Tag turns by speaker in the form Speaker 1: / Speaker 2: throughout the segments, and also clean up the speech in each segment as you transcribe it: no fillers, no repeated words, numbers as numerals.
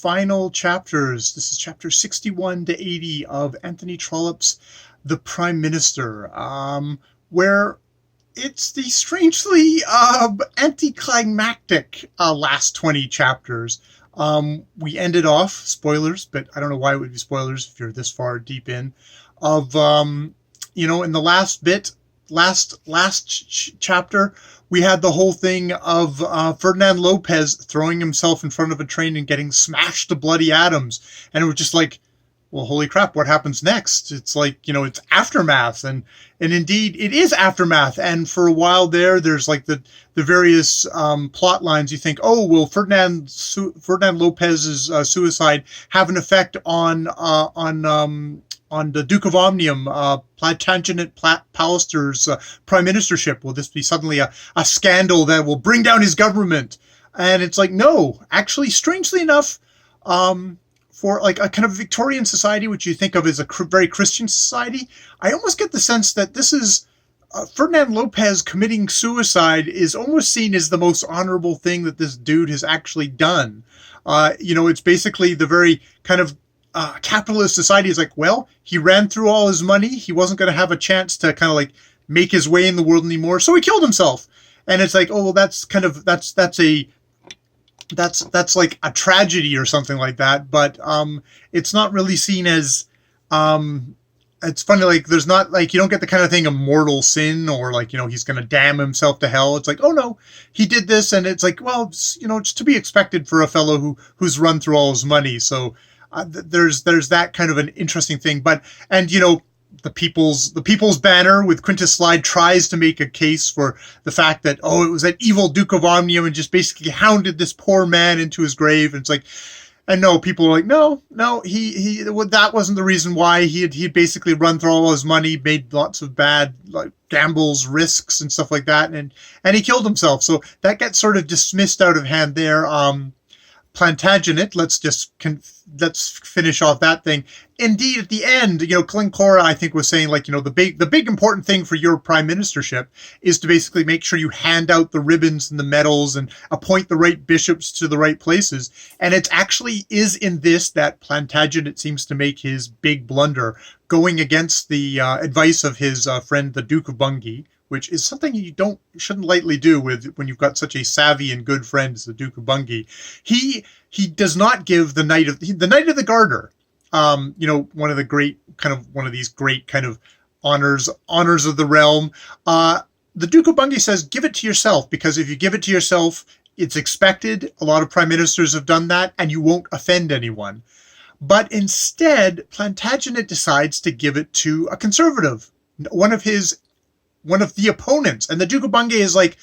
Speaker 1: final chapters. This is chapter 61 to 80 of Anthony Trollope's The Prime Minister, where it's the strangely anticlimactic last 20 chapters. We ended off, spoilers, but I don't know why it would be spoilers if you're this far deep in, of, in the last bit, chapter, we had the whole thing of Ferdinand Lopez throwing himself in front of a train and getting smashed to bloody atoms. And it was just like, well, holy crap, what happens next? It's like, it's aftermath. And indeed, it is aftermath. And for a while there's like the various plot lines. You think, oh, will Ferdinand Lopez's suicide have an effect on the Duke of Omnium, Plantagenet Palliser's prime ministership? Will this be suddenly a scandal that will bring down his government? And it's like, no, actually, strangely enough, for like a kind of Victorian society, which you think of as a very Christian society, I almost get the sense that this is Ferdinand Lopez committing suicide is almost seen as the most honorable thing that this dude has actually done. It's basically the very kind of capitalist society is like, well, he ran through all his money. He wasn't going to have a chance to kind of like make his way in the world anymore. So he killed himself. And it's like, oh, well, that's like a tragedy or something like that. But it's not really seen as, it's funny, like there's not like, you don't get the kind of thing of mortal sin or like, he's going to damn himself to hell. It's like, oh no, he did this. And it's like, well, it's to be expected for a fellow who's run through all his money. So there's that kind of an interesting thing. But, and the People's Banner with Quintus Slide tries to make a case for the fact that, oh, it was that evil Duke of Omnium and just basically hounded this poor man into his grave. And it's like, and no, people are like, no, that wasn't the reason why. He'd basically run through all his money, made lots of bad like gambles, risks and stuff like that. And he killed himself. So that gets sort of dismissed out of hand there. Plantagenet, let's finish off that thing. Indeed, at the end, Glencora, I think, was saying like, the big important thing for your prime ministership is to basically make sure you hand out the ribbons and the medals and appoint the right bishops to the right places. And it actually is in this that Plantagenet seems to make his big blunder, going against the advice of his friend, the Duke of Bungay, which is something you shouldn't lightly do when you've got such a savvy and good friend as the Duke of Bungay. He does not give the Knight of the Garter, one of these great kind of honors of the realm. The Duke of Bungay says, give it to yourself, because if you give it to yourself, it's expected. A lot of prime ministers have done that, and you won't offend anyone. But instead, Plantagenet decides to give it to a conservative, one of the opponents. And the Duke of Bungay is like,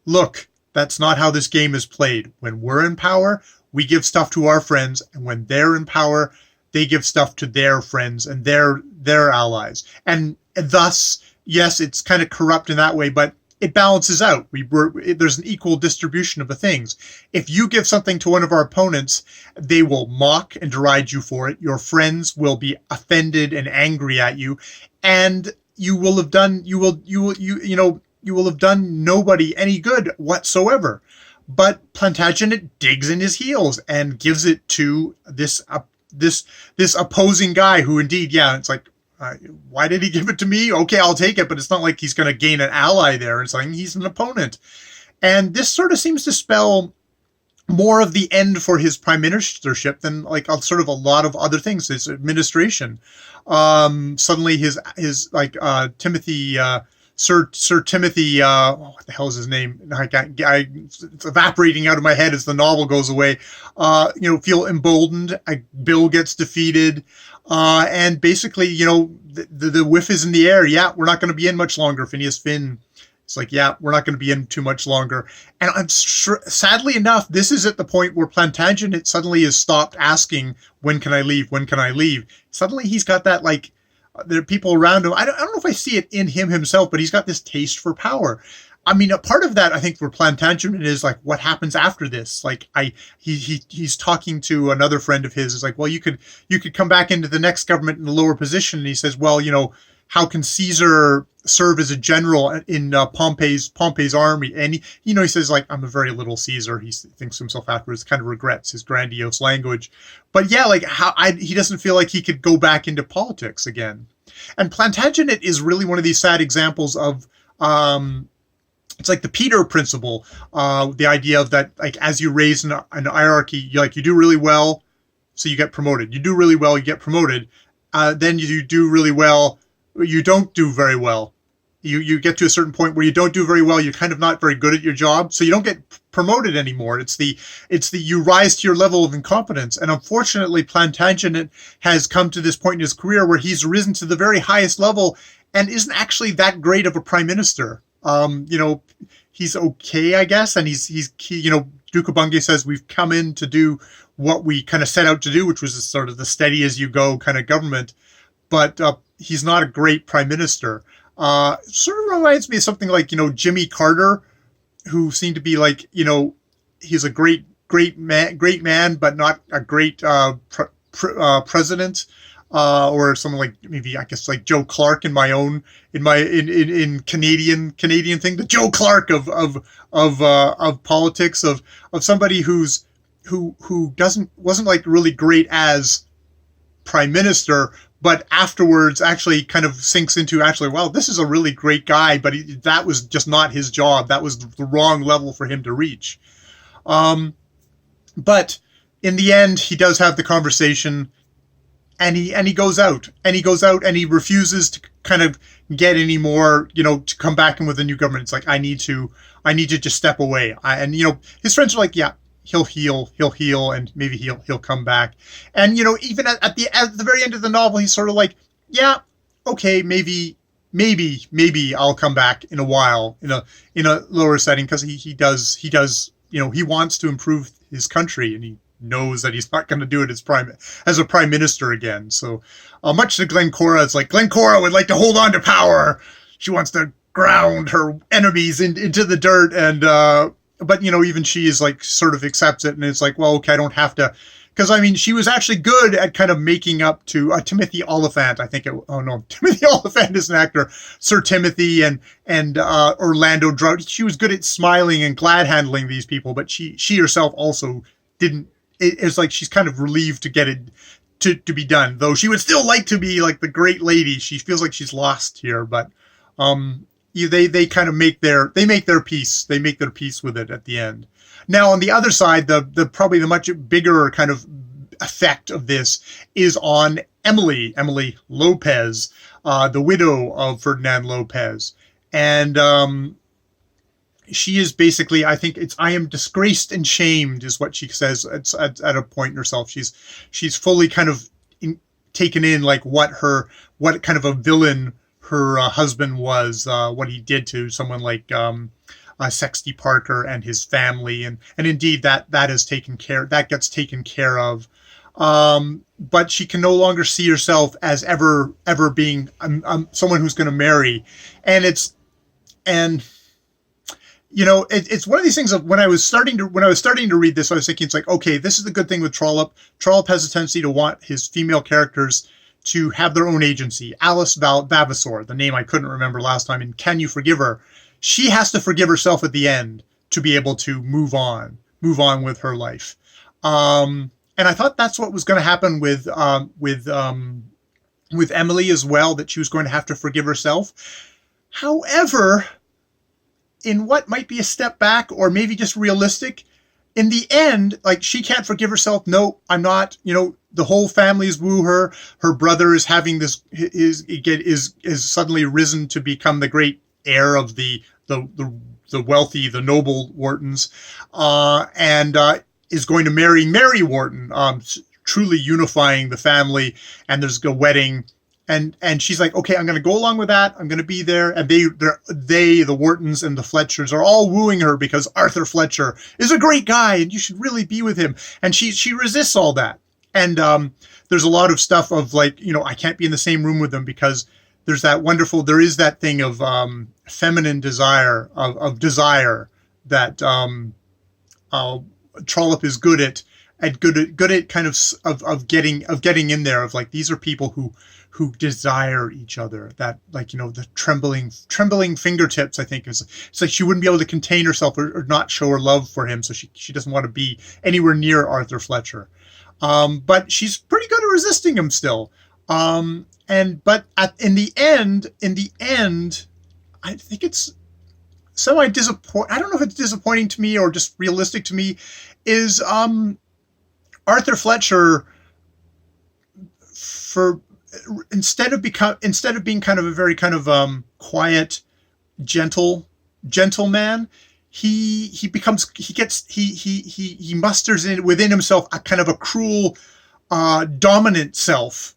Speaker 1: look, that's not how this game is played. When we're in power, we give stuff to our friends. And when they're in power, they give stuff to their friends and their allies. And thus, yes, it's kind of corrupt in that way, but it balances out. There's an equal distribution of the things. If you give something to one of our opponents, they will mock and deride you for it. Your friends will be offended and angry at you. And you will have done nobody any good whatsoever. But Plantagenet digs in his heels and gives it to this opposing guy who indeed, it's like, why did he give it to me? Okay, I'll take it, but it's not like he's going to gain an ally there. It's like he's an opponent. And this sort of seems to spell more of the end for his prime ministership than like sort of a lot of other things, his administration. Suddenly his Timothy, Sir Timothy, what the hell is his name? It's evaporating out of my head as the novel goes away. Feel emboldened. A bill gets defeated. And basically, the whiff is in the air. Yeah, we're not going to be in much longer. Phineas Finn. It's like, yeah, we're not going to be in too much longer. And I'm sure, sadly enough, this is at the point where Plantagenet suddenly has stopped asking, when can I leave? When can I leave? Suddenly he's got that, like, there are people around him. I don't know if I see it in him himself, but he's got this taste for power. I mean, a part of that, I think, for Plantagenet is like, what happens after this? Like, he's talking to another friend of his. It's like, well, you could come back into the next government in a lower position. And he says, well, how can Caesar serve as a general in Pompey's army? And he says like, I'm a very little Caesar. He thinks to himself afterwards, kind of regrets his grandiose language. But yeah, like he doesn't feel like he could go back into politics again. And Plantagenet is really one of these sad examples of it's like the Peter principle, the idea of that, like, as you raise an hierarchy, you do really well, so you get promoted. You do really well, you get promoted. Then you do really well, you don't do very well. You get to a certain point where you don't do very well, you're kind of not very good at your job, so you don't get promoted anymore. It's the you rise to your level of incompetence. And unfortunately, Plantagenet has come to this point in his career where he's risen to the very highest level and isn't actually that great of a prime minister. He's okay, I guess, and he's Duke of Bungay says we've come in to do what we kind of set out to do, which was sort of the steady as you go kind of government, but he's not a great prime minister. Sort of reminds me of something like, Jimmy Carter, who seemed to be like, he's a great man, but not a great president. Or someone like, maybe I guess like Joe Clark in Canadian thing, the Joe Clark of politics, of somebody who wasn't like really great as prime minister, but afterwards actually kind of sinks into well, this is a really great guy, but that was just not his job. That was the wrong level for him to reach. But in the end, he does have the conversation. And he goes out and he refuses to kind of get any more, to come back in with a new government. It's like, I need to just step away. His friends are like, yeah, he'll heal, and maybe he'll come back. And, even at the very end of the novel, he's sort of like, yeah, okay, maybe I'll come back in a while in a lower setting, because he does, he wants to improve his country, and he knows that he's not going to do it as a prime minister again. So much to Glencora, it's like Glencora would like to hold on to power. She wants to ground her enemies into the dirt, and but even she is like sort of accepts it, and it's like, well, okay, I don't have to, because she was actually good at kind of making up to Timothy Oliphant. I think Timothy Oliphant is an actor. Sir Timothy and Orlando Drought. She was good at smiling and glad handling these people, but she herself also didn't. It's like she's kind of relieved to get it to be done, though she would still like to be like the great lady. She feels like she's lost here, but they kind of make their peace. They make their peace with it at the end. Now on the other side, the probably the much bigger kind of effect of this is on Emily Lopez, the widow of Ferdinand Lopez, and she is basically, I think I am disgraced and shamed is what she says at a point in herself. She's fully kind of taken in like what kind of a villain her husband was, what he did to someone like Sexty Parker and his family, and indeed that gets taken care of. But she can no longer see herself as ever being someone who's going to marry, it's one of these things of when I was starting to read this, I was thinking, it's like, okay, this is the good thing with Trollope. Trollope has a tendency to want his female characters to have their own agency. Alice Vavasor, the name I couldn't remember last time, and Can You Forgive Her? She has to forgive herself at the end to be able to move on with her life. And I thought that's what was going to happen with Emily as well, that she was going to have to forgive herself. However, in what might be a step back or maybe just realistic, in the end, like, she can't forgive herself. No, I'm not, the whole family's woo her. Her brother is having this, is suddenly risen to become the great heir of the wealthy, the noble Whartons, and is going to marry Mary Wharton, truly unifying the family. And there's a wedding. And she's like, okay, I'm going to go along with that. I'm going to be there. And the Whartons and the Fletchers are all wooing her because Arthur Fletcher is a great guy and you should really be with him. And she resists all that. And there's a lot of stuff of like, I can't be in the same room with them because there is that thing of feminine desire, of desire that Trollope is good at good at kind of getting in there, of like, these are people who desire each other. That, like, the trembling fingertips, I think, it's like she wouldn't be able to contain herself or not show her love for him, so she doesn't want to be anywhere near Arthur Fletcher. But she's pretty good at resisting him still. In the end, I think it's semi-disappointing. I don't know if it's disappointing to me or just realistic to me. Is Arthur Fletcher, for instead of being kind of a very kind of quiet, gentle man, he musters in within himself a kind of a cruel, dominant self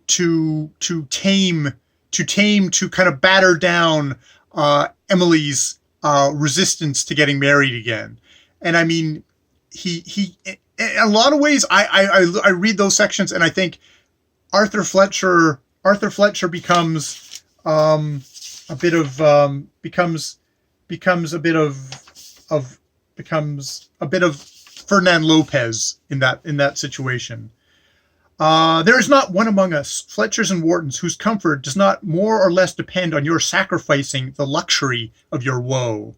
Speaker 1: to kind of batter down Emily's resistance to getting married again. And I mean, he in a lot of ways, I read those sections and I think Arthur Fletcher becomes a bit of Ferdinand Lopez in that situation. There is not one among us, Fletchers and Whartons, whose comfort does not more or less depend on your sacrificing the luxury of your woe.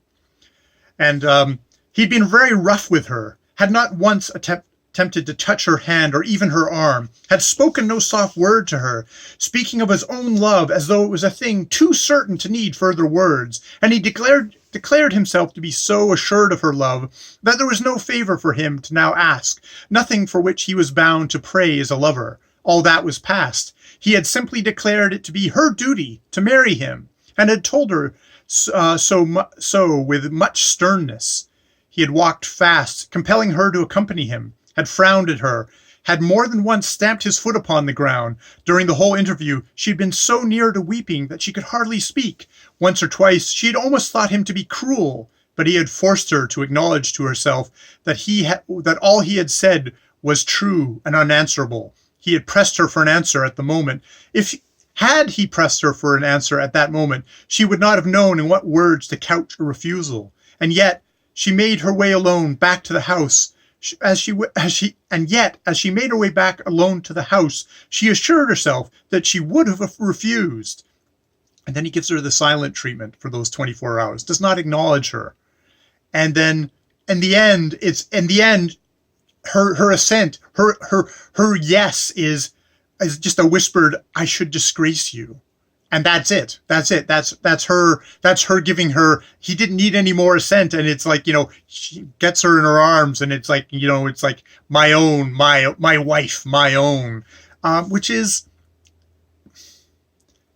Speaker 1: And he'd been very rough with her, had not once attempted to touch her hand or even her arm, had spoken no soft word to her, speaking of his own love as though it was a thing too certain to need further words, and he declared himself to be so assured of her love that there was no favor for him to now ask, nothing for which he was bound to pray as a lover. All that was past. He had simply declared it to be her duty to marry him, and had told her so with much sternness. He had walked fast, compelling her to accompany him, had frowned at her, had more than once stamped his foot upon the ground. During the whole interview, she had been so near to weeping that she could hardly speak. Once or twice, she had almost thought him to be cruel, but he had forced her to acknowledge to herself that all he had said was true and unanswerable. He had pressed her for an answer at the moment. Had he pressed her for an answer at that moment, she would not have known in what words to couch a refusal. And yet, she made her way alone back to the house. As she made her way back alone to the house, she assured herself that she would have refused. And then he gives her the silent treatment for those 24 hours, does not acknowledge her. And then in the end, her assent, her yes is just a whispered, "I should disgrace you." And that's it. That's her giving her, he didn't need any more assent. And it's like, she gets her in her arms and it's like, it's like my own, my wife, my own, which is,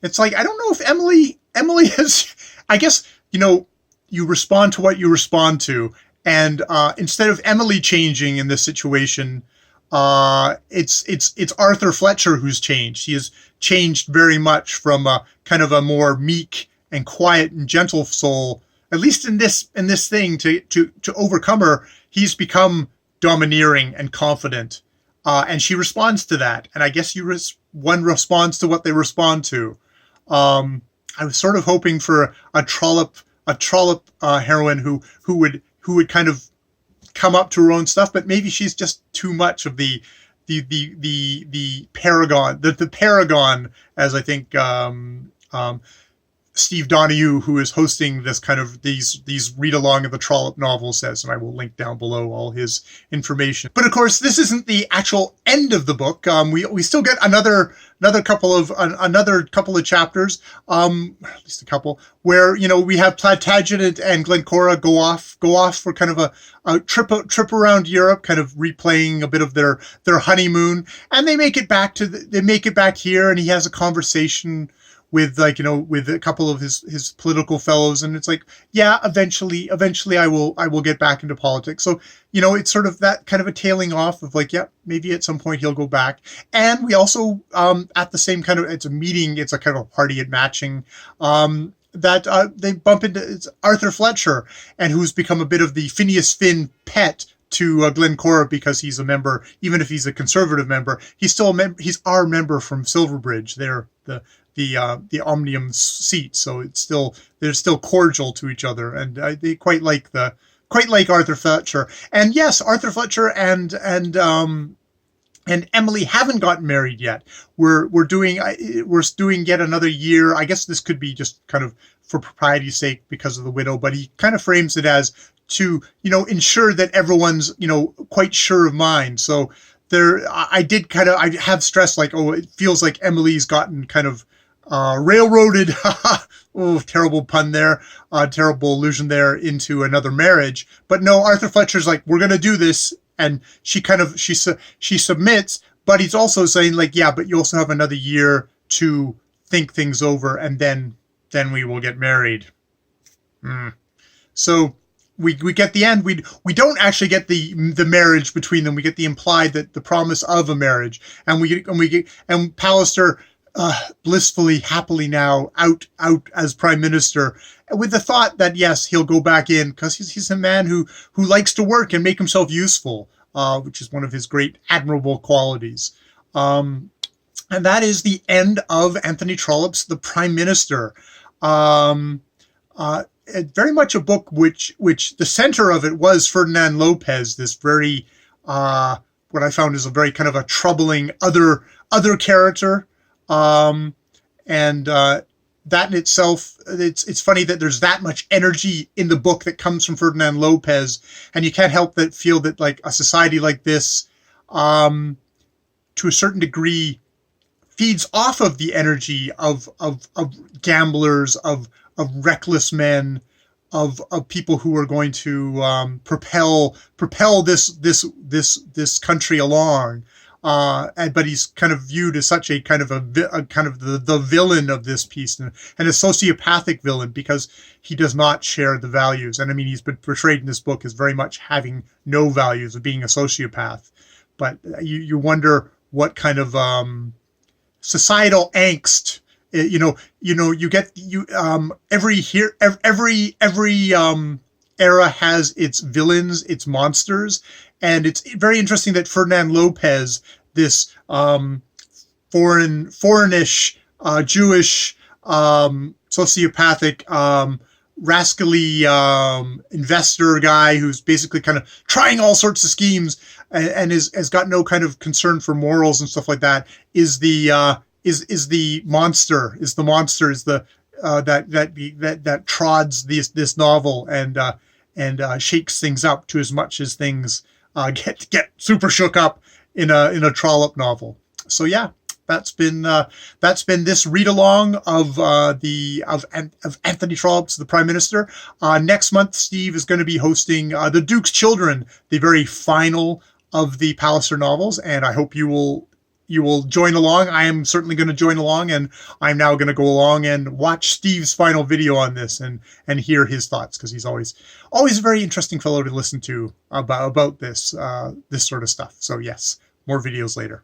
Speaker 1: it's like, I don't know if Emily has, I guess, you respond to what you respond to. And instead of Emily changing in this situation, it's Arthur Fletcher who's changed. He has changed very much from a kind of a more meek and quiet and gentle soul, at least in this thing, to overcome her. He's become domineering and confident, and she responds to that. And I guess one responds to what they respond to. I was sort of hoping for a Trollope heroine who would kind of come up to her own stuff, but maybe she's just too much of the paragon, the paragon, as I think Steve Donoghue, who is hosting this kind of these read along of the Trollope novel, says, and I will link down below all his information. But of course, this isn't the actual end of the book. We still get another couple of chapters, at least a couple, where we have Plantagenet and Glencora go off for kind of a trip around Europe, kind of replaying a bit of their honeymoon, and they make it back here, and he has a conversation with with a couple of his political fellows, and it's like, yeah, eventually I will get back into politics. So it's sort of that kind of a tailing off of like, yeah, maybe at some point he'll go back. And we also at the same kind of, it's a meeting, it's a kind of a party at Matching, that they bump into, it's Arthur Fletcher, and who's become a bit of the Phineas Finn pet to Glencora, because he's a member, even if he's a Conservative member, he's still he's our member from Silverbridge. They're the Omnium seat, so they're still cordial to each other, and they quite like the quite like Arthur Fletcher. And yes, Arthur Fletcher and Emily haven't gotten married yet. We're doing yet another year. I guess this could be just kind of for propriety's sake because of the widow, but he kind of frames it as to, ensure that everyone's, quite sure of mine. So I have stressed like, oh, it feels like Emily's gotten kind of railroaded. Oh, terrible pun there, terrible allusion there, into another marriage. But no, Arthur Fletcher's like, we're going to do this. And she submits, but he's also saying like, yeah, but you also have another year to think things over, and then we will get married. So we get the end. We don't actually get the marriage between them. We get the implied, that the promise of a marriage, and Palliser blissfully, happily now out as prime minister, with the thought that yes, he'll go back in because he's a man who likes to work and make himself useful, which is one of his great admirable qualities. And that is the end of Anthony Trollope's The Prime Minister. Very much a book which the center of it was Ferdinand Lopez, this very what I found is a very kind of a troubling other character. That in itself, it's funny that there's that much energy in the book that comes from Ferdinand Lopez, and you can't help but feel that like a society like this, to a certain degree, feeds off of the energy of gamblers, of reckless men, of people who are going to propel this country along. But he's kind of viewed as such a kind of the villain of this piece, and a sociopathic villain, because he does not share the values. And I mean, he's been portrayed in this book as very much having no values, of being a sociopath. But you wonder what kind of societal angst, every era has its villains, its monsters. And it's very interesting that Ferdinand Lopez, this foreignish, Jewish, sociopathic, rascally investor guy who's basically kind of trying all sorts of schemes, and has got no kind of concern for morals and stuff like that, is the monster that trods this novel and shakes things up to as much as things get super shook up in a Trollope novel. So yeah, that's been this read along of Anthony Trollope's The Prime Minister. Next month, Steve is going to be hosting The Duke's Children, the very final of the Palliser novels, and I hope you will join along. I am certainly going to join along, and I'm now going to go along and watch Steve's final video on this and hear his thoughts, because he's always a very interesting fellow to listen to about this sort of stuff. So yes, more videos later.